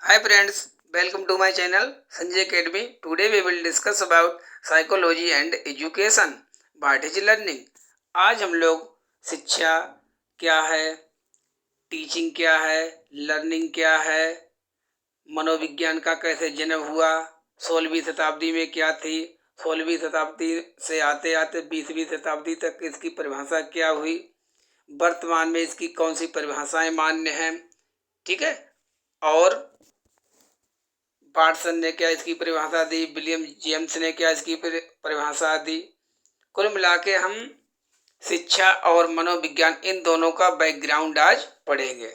Hi friends, welcome to my channel Sanjay Academy. Today we will discuss about psychology and education. What is learning? आज हम लोग शिक्षा क्या है, teaching क्या है, लर्निंग क्या है, मनोविज्ञान का कैसे जन्म हुआ, 16वीं शताब्दी में क्या थी, 16वीं शताब्दी से आते आते 20वीं शताब्दी तक इसकी परिभाषा क्या हुई, वर्तमान में इसकी कौन सी परिभाषाएं मान्य हैं, ठीक है। और वाटसन ने क्या इसकी परिभाषा दी, विलियम जेम्स ने क्या इसकी परिभाषा दी। कुल मिला के हम शिक्षा और मनोविज्ञान इन दोनों का बैकग्राउंड आज पढ़ेंगे।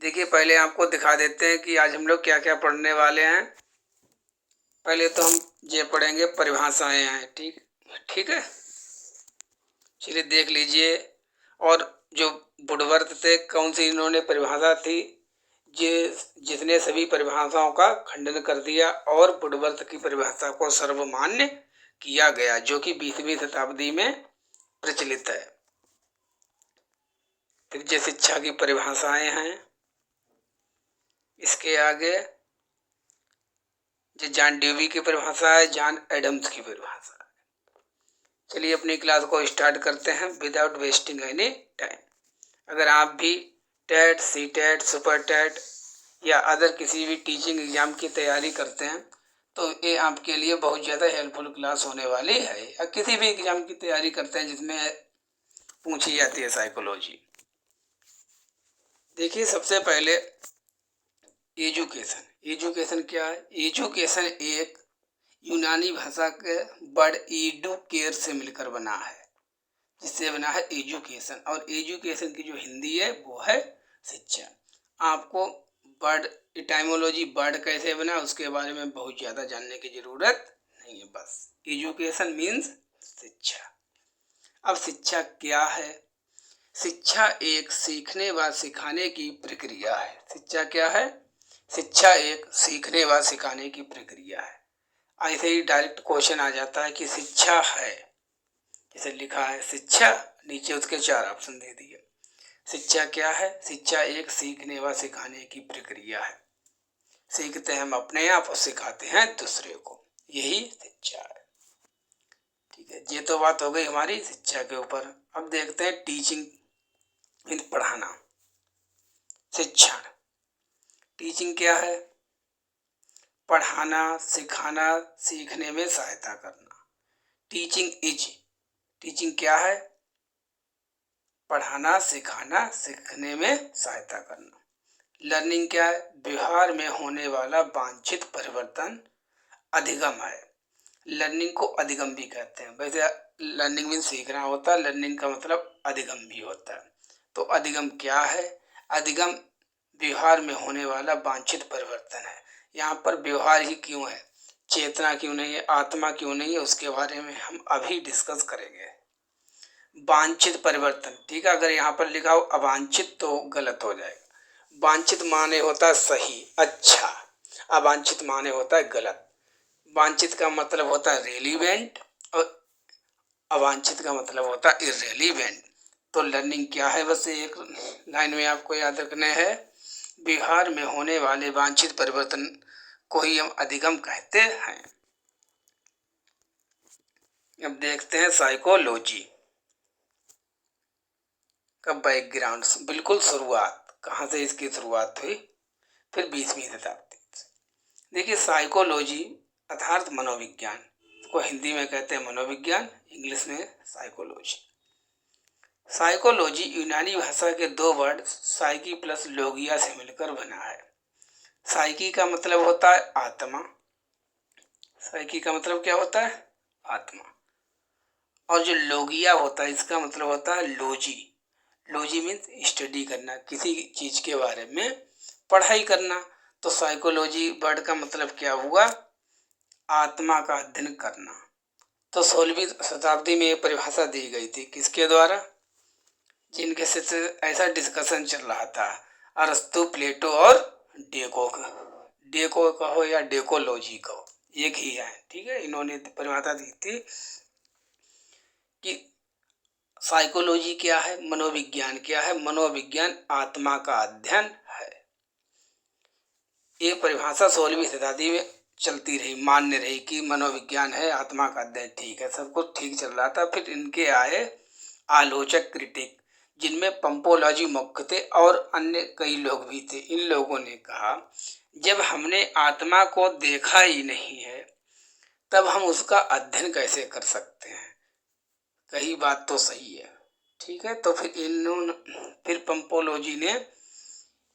देखिए पहले आपको दिखा देते हैं कि आज हम लोग क्या क्या पढ़ने वाले हैं। पहले तो हम ये पढ़ेंगे परिभाषाएं हैं, ठीक है। चलिए देख लीजिए। और जो वुडवर्थ थे, कौन सी इन्होंने परिभाषा थी, जिसने सभी परिभाषाओं का खंडन कर दिया और वुडवर्थ की परिभाषा को सर्वमान्य किया गया, जो कि 20वीं शताब्दी में प्रचलित है। फिर जो शिक्षा की परिभाषाएं हैं, इसके आगे जो जॉन ड्यूवी की परिभाषा है, जॉन एडम्स की परिभाषा है। चलिए अपनी क्लास को स्टार्ट करते हैं विदाउट वेस्टिंग एनी टाइम। अगर आप भी TET, C TET, super TET या अदर किसी भी टीचिंग एग्जाम की तैयारी करते हैं तो ये आपके लिए बहुत ज़्यादा हेल्पफुल क्लास होने वाली है। या किसी भी एग्जाम की तैयारी करते हैं जिसमें पूछी जाती है साइकोलॉजी। देखिए सबसे पहले एजुकेशन क्या है। एजुकेशन एक यूनानी भाषा के वर्ड एडुकेयर से मिलकर बना है, जिससे बना है एजुकेशन। और एजुकेशन की जो हिंदी है वो है शिक्षा। आपको वर्ड इटाइमोलॉजी, वर्ड कैसे बना उसके बारे में बहुत ज़्यादा जानने की ज़रूरत नहीं है, बस एजुकेशन मीन्स शिक्षा। अब शिक्षा क्या है? शिक्षा एक सीखने व सिखाने की प्रक्रिया है। शिक्षा क्या है? शिक्षा एक सीखने व सिखाने की प्रक्रिया है। ऐसे ही डायरेक्ट क्वेश्चन आ जाता है कि शिक्षा है, जैसे लिखा है शिक्षा, नीचे उसके 4 ऑप्शन दे दिए। शिक्षा क्या है? शिक्षा एक सीखने व सिखाने की प्रक्रिया है। सीखते हैं हम अपने आप और सिखाते हैं दूसरे को, यही शिक्षा है। ठीक है, ये तो बात हो गई हमारी शिक्षा के ऊपर। अब देखते हैं टीचिंग मीन पढ़ाना। शिक्षण, टीचिंग क्या है? पढ़ाना, सिखाना, सीखने में सहायता करना। टीचिंग क्या है? पढ़ाना, सिखाना, सीखने में सहायता करना। लर्निंग क्या है? व्यवहार में होने वाला वांछित परिवर्तन अधिगम है। लर्निंग को अधिगम भी कहते हैं। वैसे लर्निंग में सीखना होता है, लर्निंग का मतलब अधिगम भी होता है। तो अधिगम क्या है? अधिगम व्यवहार में होने वाला वांछित परिवर्तन है। यहाँ पर व्यवहार ही क्यों है, चेतना क्यों नहीं है, आत्मा क्यों नहीं है, उसके बारे में हम अभी डिस्कस करेंगे। वांछित परिवर्तन, ठीक है। अगर यहाँ पर लिखा हो अवांछित तो गलत हो जाएगा। वांछित माने होता है सही, अच्छा। अवांछित माने होता है गलत। वांछित का मतलब होता है रेलिवेंट और अवांछित का मतलब होता है इररेलीवेंट। तो लर्निंग क्या है, बस एक लाइन में आपको याद रखना है, व्यवहार में होने वाले वांछित परिवर्तन को ही हम अधिगम कहते हैं। अब देखते हैं साइकोलॉजी का बैकग्राउंड, बिल्कुल शुरुआत कहाँ से इसकी शुरुआत हुई, फिर 20वीं शताब्दी से। देखिए साइकोलॉजी अर्थात मनोविज्ञान को हिंदी में कहते हैं मनोविज्ञान, इंग्लिश में साइकोलॉजी। साइकोलॉजी यूनानी भाषा के 2 वर्ड साइकी प्लस लोगिया से मिलकर बना है। साइकी का मतलब होता है आत्मा। साइकी का मतलब क्या होता है? आत्मा। और जो लोगिया होता है इसका मतलब होता है लॉजी। लॉजी मीन्स स्टडी करना, किसी चीज के बारे में पढ़ाई करना। तो साइकोलॉजी वर्ड का मतलब क्या हुआ? आत्मा का अध्ययन करना। तो 16वीं शताब्दी में एक परिभाषा दी गई थी, किसके द्वारा? जिनके से ऐसा डिस्कशन चल रहा था, अरस्तु, प्लेटो और डेको का। डेको कहो या डेकोलॉजी कहो, एक ही है, ठीक है। इन्होंने परिभाषा दी थी कि साइकोलॉजी क्या है, मनोविज्ञान क्या है। मनोविज्ञान आत्मा का अध्ययन है। ये परिभाषा 16वीं शताब्दी में चलती रही, मान्य रही कि मनोविज्ञान है, आत्मा का अध्ययन, ठीक है, सब कुछ ठीक चल रहा था। फिर इनके आए आलोचक, क्रिटिक, जिनमें पंपोलॉजी मुख्य थे और अन्य कई लोग भी थे। इन लोगों ने कहा जब हमने आत्मा को देखा ही नहीं है तब हम उसका अध्ययन कैसे कर सकते हैं। कही बात तो सही है, ठीक है। तो फिर पंपोलॉजी ने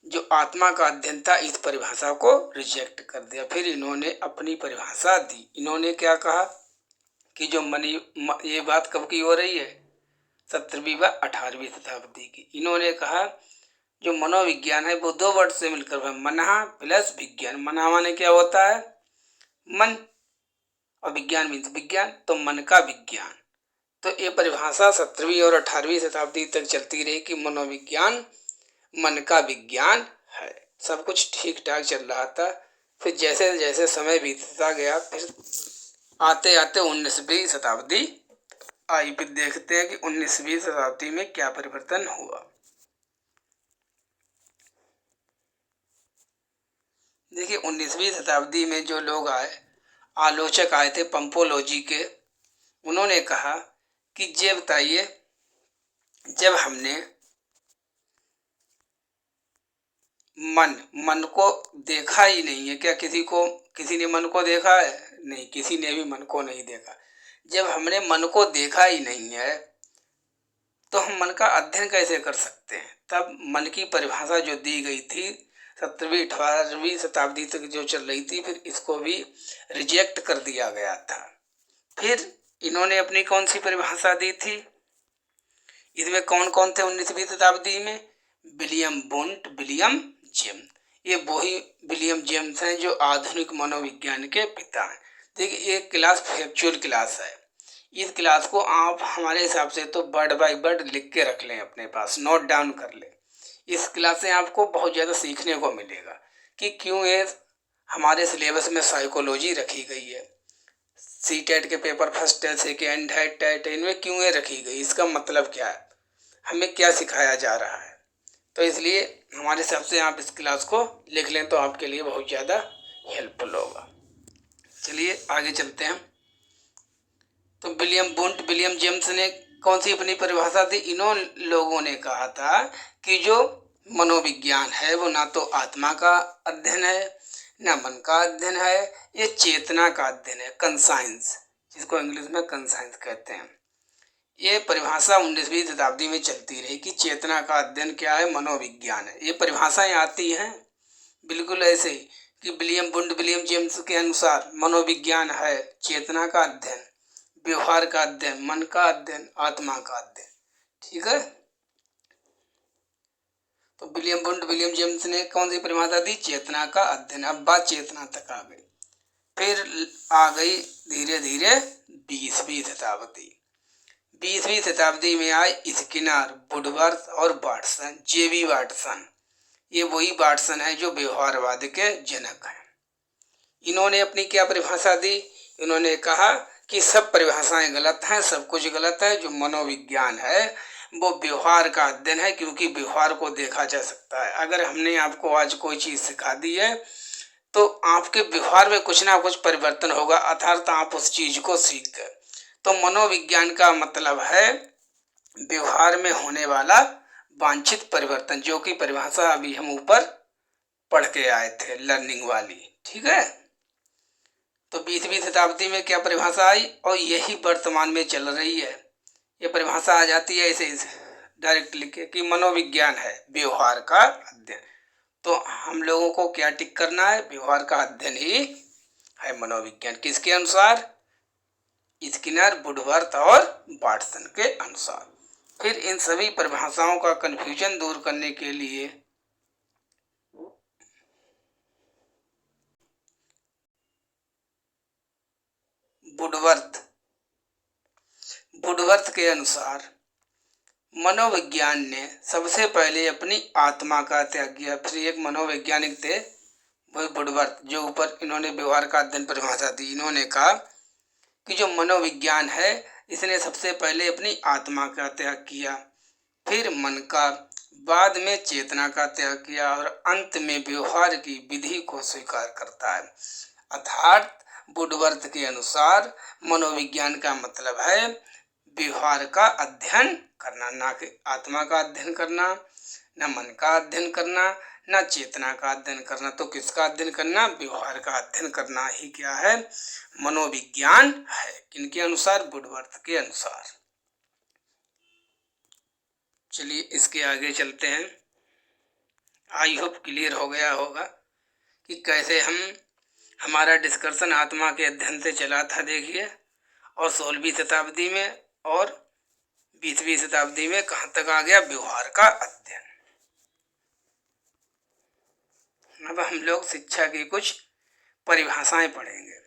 जो आत्मा का अध्ययन था इस परिभाषा को रिजेक्ट कर दिया। फिर इन्होंने अपनी परिभाषा दी। इन्होंने क्या कहा कि जो ये बात कब की हो रही है, 17वीं व 18वीं शताब्दी की। इन्होंने कहा जो मनोविज्ञान है वो दो वर्ड से मिलकर है, मना प्लस विज्ञान। मना माने क्या होता है, मन, और विज्ञान मीन्स विज्ञान, तो मन का विज्ञान। तो ये परिभाषा 17वीं और 18वीं शताब्दी तक चलती रही कि मनोविज्ञान मन का विज्ञान है। सब कुछ ठीक ठाक चल रहा था। फिर जैसे जैसे समय बीतता गया, फिर आते आते 19वीं शताब्दी आई। फिर देखते हैं कि 19वीं शताब्दी में क्या परिवर्तन हुआ। देखिए 19वीं शताब्दी में जो लोग आए, आलोचक आए थे पंपोलॉजी के, उन्होंने कहा कि ये बताइए जब हमने मन को देखा ही नहीं है, क्या किसी ने मन को देखा है? नहीं, किसी ने भी मन को नहीं देखा। जब हमने मन को देखा ही नहीं है तो हम मन का अध्ययन कैसे कर सकते हैं। तब मन की परिभाषा जो दी गई थी 17वीं 18वीं शताब्दी तक जो चल रही थी, फिर इसको भी रिजेक्ट कर दिया गया था। फिर इन्होंने अपनी कौन सी परिभाषा दी थी, इसमें कौन कौन थे 19वीं शताब्दी में? William Wundt, William James. ये वही विलियम जेम्स हैं जो आधुनिक मनोविज्ञान के पिता हैं। देखिए ये क्लास फैक्चुअल क्लास है। इस क्लास को आप हमारे हिसाब से तो वर्ड बाय वर्ड लिख के रख लें, अपने पास नोट डाउन कर लें। इस क्लास से आपको बहुत ज़्यादा सीखने को मिलेगा कि क्यों ये हमारे सिलेबस में साइकोलॉजी रखी गई है। सीटेट के पेपर फर्स्ट है, सेकेंड है, टेट है, इनमें क्यों ये रखी गई, इसका मतलब क्या है, हमें क्या सिखाया जा रहा है। तो इसलिए हमारे हिसाब से आप इस क्लास को लिख लें तो आपके लिए बहुत ज़्यादा हेल्पफुल होगा। चलिए आगे चलते हैं। तो विलियम जेम्स ने कौन सी अपनी परिभाषा दी? इन्हों लोगों ने कहा था कि जो मनोविज्ञान है वो ना तो आत्मा का अध्ययन है, ना मन का अध्ययन है, ये चेतना का अध्ययन है, कंसाइंस, जिसको इंग्लिश में कंसाइंस कहते हैं। ये परिभाषा 19वीं शताब्दी में चलती रही कि चेतना का अध्ययन क्या है, मनोविज्ञान है। ये परिभाषाएं आती हैं बिल्कुल ऐसे ही कि विलियम जेम्स के अनुसार मनोविज्ञान है चेतना का अध्ययन, व्यवहार का अध्ययन, मन का अध्ययन, आत्मा का अध्ययन, ठीक है। तो विलियम जेम्स ने कौन सी परिभाषा दी? चेतना का अध्ययन। अब बात चेतना तक आ गई। फिर आ गई धीरे धीरे 20वीं शताब्दी। 20वीं शताब्दी में आए स्किनर, वुडवर्थ और वाटसन, जेबी वाटसन। ये वही वाटसन है जो व्यवहारवाद के जनक हैं। इन्होंने अपनी क्या परिभाषा दी? इन्होंने कहा कि सब परिभाषाएं गलत हैं, सब कुछ गलत है। जो मनोविज्ञान है वो व्यवहार का अध्ययन है, क्योंकि व्यवहार को देखा जा सकता है। अगर हमने आपको आज कोई चीज़ सिखा दी है तो आपके व्यवहार में कुछ ना कुछ परिवर्तन होगा, अर्थात आप उस चीज़ को सीख गए। तो मनोविज्ञान का मतलब है व्यवहार में होने वाला वांछित परिवर्तन, जो कि परिभाषा अभी हम ऊपर पढ़ के आए थे, लर्निंग वाली, ठीक है। तो 20वीं शताब्दी में क्या परिभाषा आई और यही वर्तमान में चल रही है। ये परिभाषा आ जाती है ऐसे डायरेक्ट लिख के कि मनोविज्ञान है व्यवहार का अध्ययन। तो हम लोगों को क्या टिक करना है? व्यवहार का अध्ययन ही है मनोविज्ञान। किसके अनुसार? स्किनर, वुडवर्थ और वाटसन के अनुसार। फिर इन सभी परिभाषाओं का कंफ्यूजन दूर करने के लिए वुडवर्थ के अनुसार मनोविज्ञान ने सबसे पहले अपनी आत्मा का त्याग किया। फिर एक मनोवैज्ञानिक थे वही वुडवर्थ, जो ऊपर इन्होंने व्यवहार का अध्ययन परिभाषा दी। इन्होंने कहा कि जो मनोविज्ञान है इसने सबसे पहले अपनी आत्मा का त्याग किया, फिर मन का, बाद में चेतना का त्याग किया और अंत में व्यवहार की विधि को स्वीकार करता है। अर्थात वुडवर्थ के अनुसार मनोविज्ञान का मतलब है व्यवहार का अध्ययन करना, ना कि आत्मा का अध्ययन करना, न मन का अध्ययन करना, न चेतना का अध्ययन करना। तो किसका अध्ययन करना? व्यवहार का अध्ययन करना ही क्या है? मनोविज्ञान है। किनके अनुसार? वुडवर्थ के अनुसार। चलिए इसके आगे चलते हैं। आई होप क्लियर हो गया होगा कि कैसे हमारा डिस्कशन आत्मा के अध्ययन से चला था, देखिए, और 16वीं शताब्दी में और 20वीं शताब्दी में कहाँ तक आ गया? व्यवहार का अध्ययन। अब हम लोग शिक्षा की कुछ परिभाषाएं पढ़ेंगे।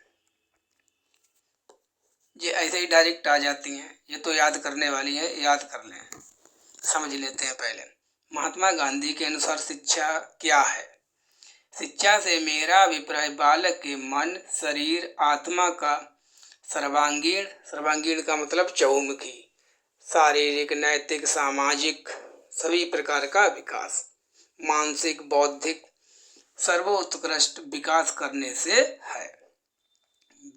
ये ऐसे ही डायरेक्ट आ जाती हैं, ये तो याद करने वाली है, याद कर लें, समझ लेते हैं पहले। महात्मा गांधी के अनुसार शिक्षा क्या है? शिक्षा से मेरा अभिप्राय बालक के मन, शरीर, आत्मा का सर्वांगीण का मतलब चहुमुखी, शारीरिक, नैतिक, सामाजिक सभी प्रकार का विकास, मानसिक, बौद्धिक सर्वोत्कृष्ट विकास करने से है।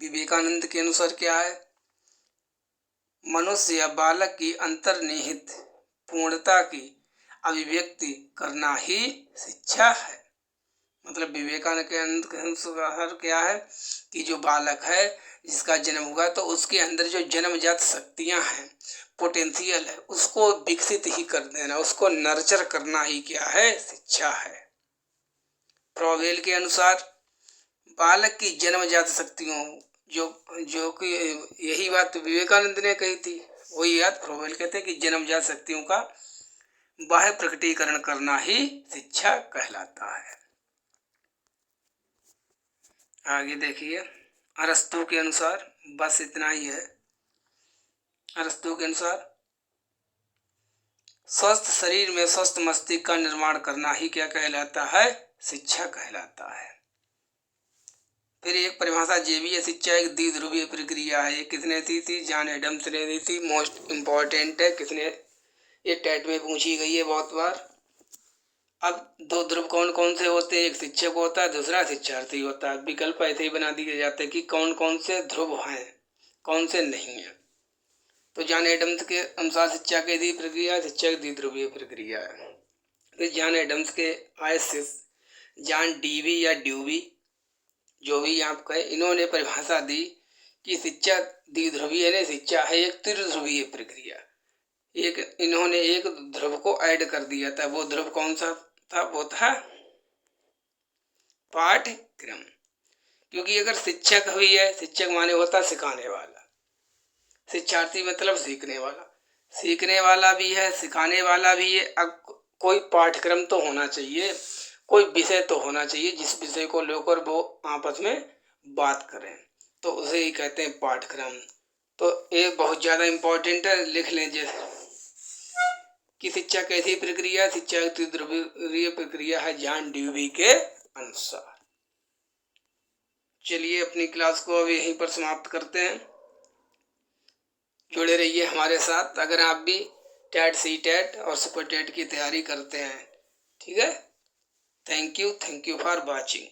विवेकानंद के अनुसार क्या है? मनुष्य या बालक की अंतर्निहित पूर्णता की अभिव्यक्ति करना ही शिक्षा है। मतलब विवेकानंद के अनुसार क्या है कि जो बालक है, जिसका जन्म हुआ, तो उसके अंदर जो जन्मजात शक्तियां हैं, पोटेंशियल है, उसको विकसित ही कर देना, उसको नर्चर करना ही क्या है? शिक्षा है। फ्रॉवेल के अनुसार बालक की जन्मजात शक्तियों, जो कि यही बात विवेकानंद ने कही थी, वही बात फ्रॉवेल कहते हैं कि जन्मजात शक्तियों का बाह्य प्रकटीकरण करना ही शिक्षा कहलाता है। आगे देखिए, अरस्तु के अनुसार, बस इतना ही है। अरस्तु के अनुसार स्वस्थ शरीर में स्वस्थ मस्तिष्क का निर्माण करना ही क्या कहलाता है? शिक्षा कहलाता है। फिर एक परिभाषा ये भी है, शिक्षा एक द्विध्रुवीय प्रक्रिया है। ये किसने दी थी? जॉन एडम्स ने दी थी। मोस्ट इम्पोर्टेंट है, किसने, ये टेट में पूछी गई है बहुत बार। अब दो ध्रुव कौन कौन से होते हैं? एक शिक्षक होता है, दूसरा शिक्षार्थी होता है। विकल्प ऐसे ही बना दिए जाते हैं कि कौन कौन से ध्रुव हैं, कौन से नहीं है। तो जॉन एडम्स के अनुसार शिक्षा की दी प्रक्रिया शिक्षा एक द्विध्रुवीय प्रक्रिया है। फिर जॉन एडम्स के आय जॉन डीवी या ड्यूवी, जो भी आप कहें, इन्होंने परिभाषा दी कि शिक्षा द्विध्रुवीय नहीं, शिक्षा है एक त्रिध्रुवीय प्रक्रिया। इन्होंने एक ध्रुव को ऐड कर दिया था। वो ध्रुव कौन सा था? वो था पाठ्यक्रम। क्योंकि अगर शिक्षक हुई है, शिक्षक माने होता सिखाने वाला, शिक्षार्थी मतलब सीखने वाला, सीखने वाला भी है, सिखाने वाला भी है। अब कोई पाठ्यक्रम तो होना चाहिए, कोई विषय तो होना चाहिए जिस विषय को लेकर वो आपस में बात करें, तो उसे ही कहते हैं पाठ्यक्रम। तो ये बहुत ज़्यादा इम्पोर्टेंट है, लिख लें कि शिक्षा कैसी प्रक्रिया? शिक्षा एक त्रिध्रुवीय प्रक्रिया है जॉन ड्यूवी के अनुसार। चलिए अपनी क्लास को अब यहीं पर समाप्त करते हैं। जुड़े रहिए हमारे साथ अगर आप भी टेट, सी टेट और सुपर टेट की तैयारी करते हैं। ठीक है, थैंक यू फॉर वॉचिंग।